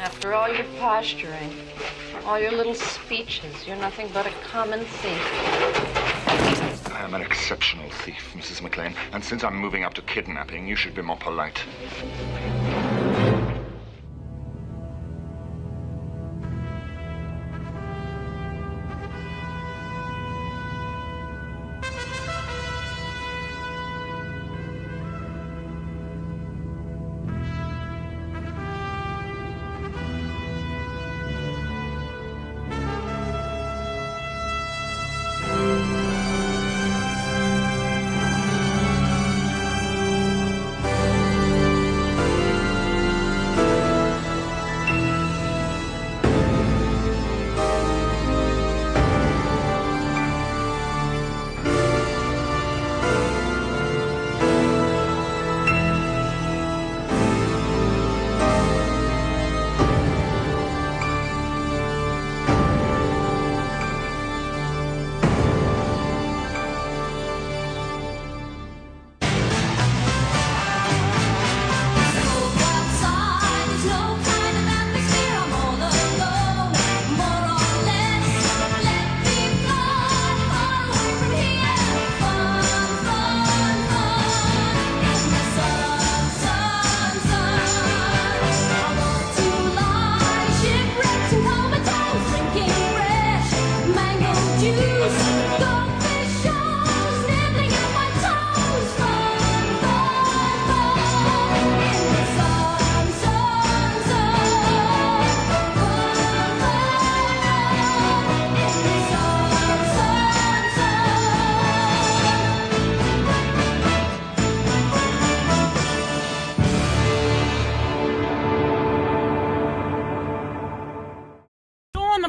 After all your posturing, all your little speeches, you're nothing but a common thief. I am an exceptional thief, Mrs. McLean, and since I'm moving up to kidnapping, you should be more polite.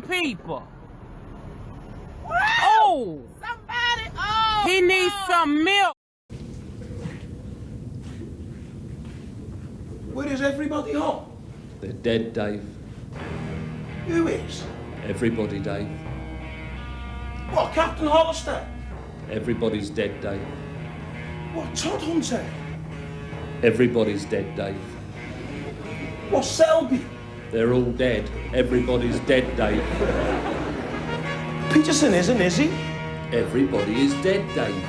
People. Oh! Somebody! Oh! He needs some milk. Where is everybody home? They're dead, Dave. Who is? Everybody, Dave. What, Captain Hollister? Everybody's dead, Dave. What, Todd Hunter? Everybody's dead, Dave. What, Selby? They're all dead. Everybody's dead, Dave. Peterson isn't, is he? Everybody is dead, Dave.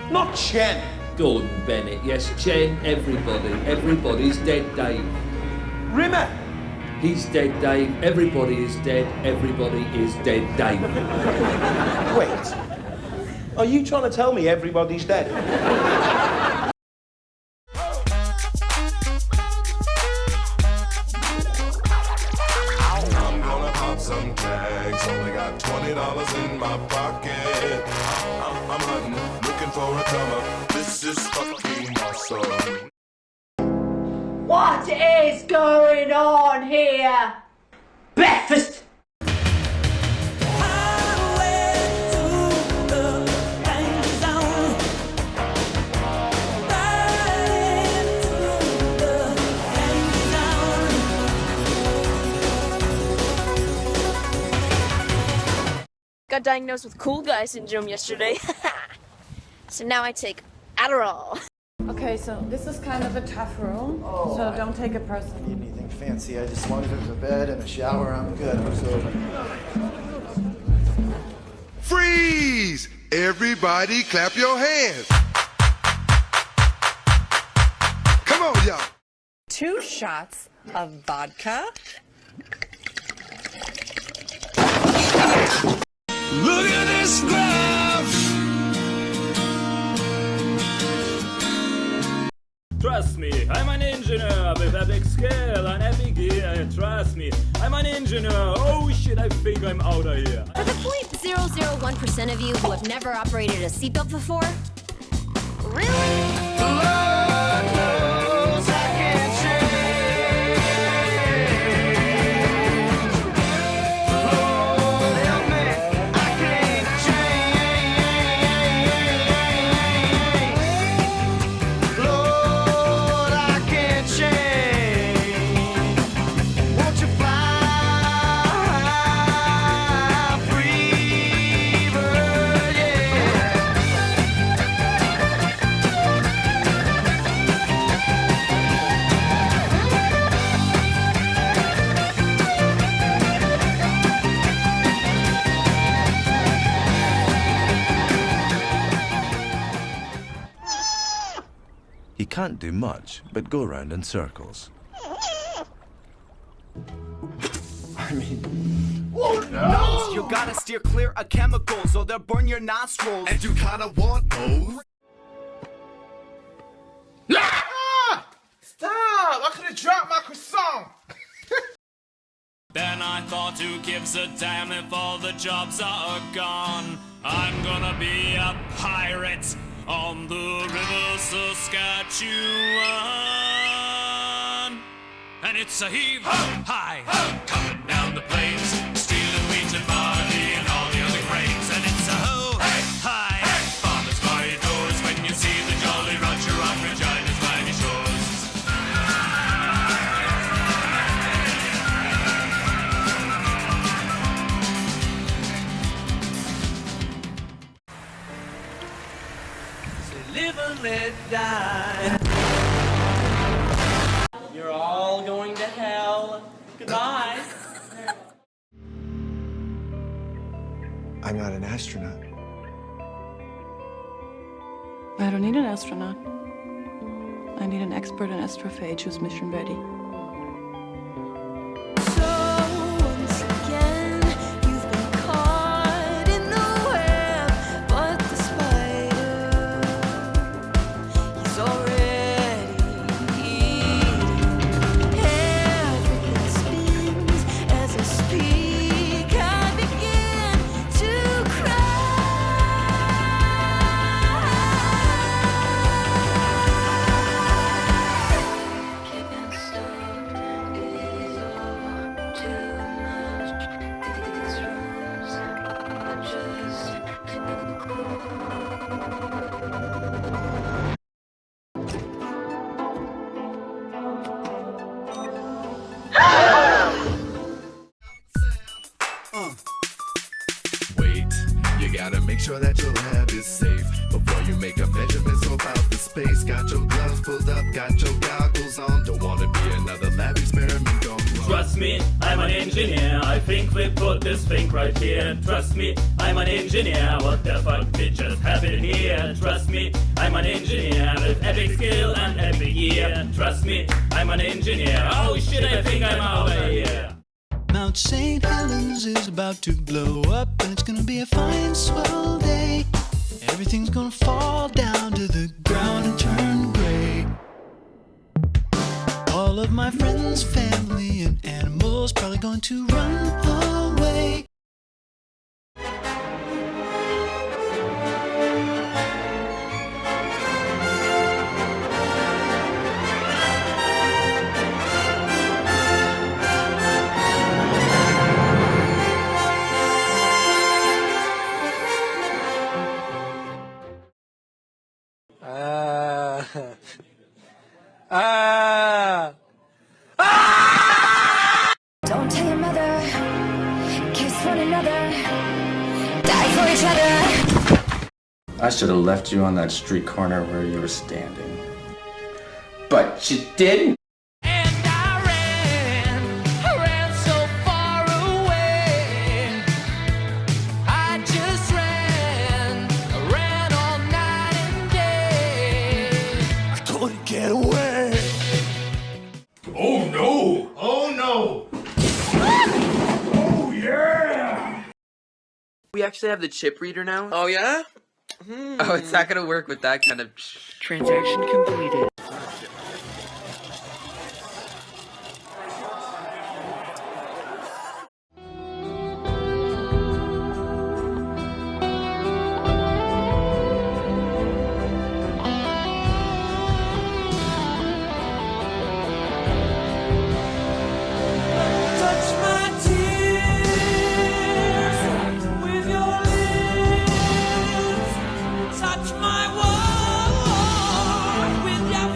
Not Chen. Gordon Bennett, yes, Chen, everybody. Everybody's dead, Dave. Rimmer. He's dead, Dave. Everybody is dead. Everybody is dead, Dave. Wait. Are you trying to tell me everybody's dead? Some tags, only got $20 in my pocket. I'm hunting, looking for a come up. This is fucking awesome. What is going on here? Breakfast! Got diagnosed with cool guy syndrome yesterday. So now I take Adderall. Okay, so this is kind of a tough room, so don't take it personally. Anything fancy, I just wanted a bed and a shower, I'm good. So... Freeze! Everybody clap your hands. Come on, y'all. 2 shots of vodka. Look at this graph. Trust me, I'm an engineer with epic skill and epic gear. Trust me, I'm an engineer. Oh shit, I think I'm out of here. For the 0.001% of you who have never operated a seatbelt before, really? can't do much but go round in circles. I mean... Oh no! You gotta steer clear of chemicals or they'll burn your nostrils. And you kinda want those. Ah! Stop! I could have dropped my croissant! Then I thought, who gives a damn if all the jobs are gone? I'm gonna be a pirate on the river Saskatchewan. And it's a heave high, coming down the plains, stealing wheat and barley and all the other grains. And it's a ho high, farmers bar your doors when you see the Jolly Roger on Regina's mighty shores. Live and let die. You're all going to hell. Goodbye. I'm not an astronaut. I don't need an astronaut. I need an expert in astrophage who's mission ready. Wait, you gotta make sure that your lab is safe before you make a measurement about the space. Got your gloves pulled up, got your goggles on. Don't wanna be another lab experiment gone wrong. Trust me, I'm an engineer. I think we put this thing right here. Trust me, I'm an engineer. What the fuck, bitch, just have it here. Trust me, I'm an engineer with epic skill and epic year. Trust me, I'm an engineer. Oh shit, I think I'm out of here. Mount St. Helens is about to blow up, and it's gonna be a fine, swell day. Everything's gonna fall down to the ground and turn gray. All of my friends, family, and animals probably going to run away. Don't tell your mother, kiss one another, die for each other. I should have left you on that street corner where you were standing. But you didn't. Get away! Oh no! Oh no! Oh yeah! We actually have the chip reader now? Oh, yeah? Oh, it's not gonna work with that kind of... Transaction completed. Touch my wall with your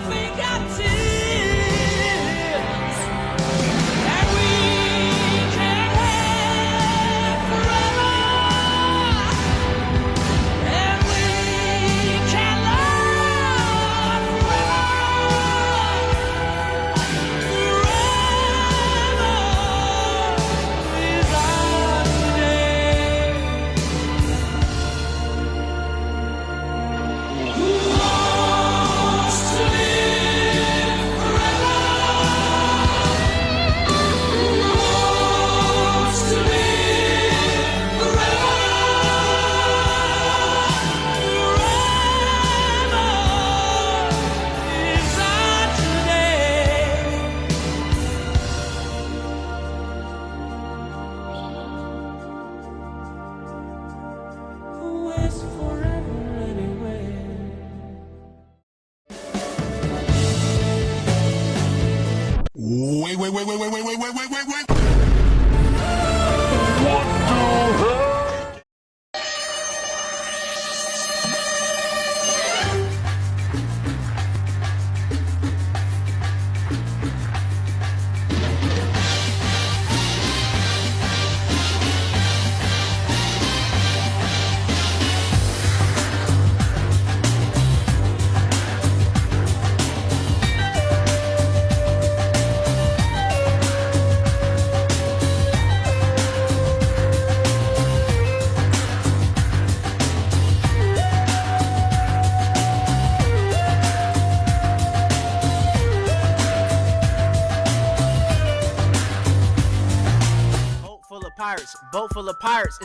Boat full of pirates.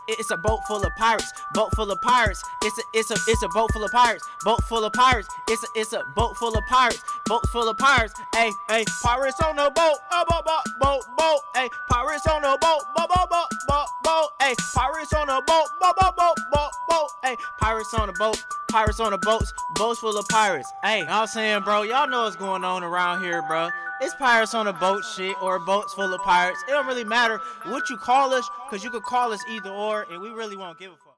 It's a boat full of pirates. Boat full of pirates. It's a boat full of pirates. Boat full of pirates. It's a boat full of pirates. Boat full of pirates. Hey, pirates on the boat. Boat. Hey, pirates on the boat. Boat. Hey, pirates on the boat. Boat. Hey, pirates on the boat. Pirates on the boats. Boats full of pirates. Hey, I'm saying, bro, y'all know what's going on around here, bro. It's pirates on a boat shit or boats full of pirates. It don't really matter what you call us, because you could call us either or, and we really won't give a fuck.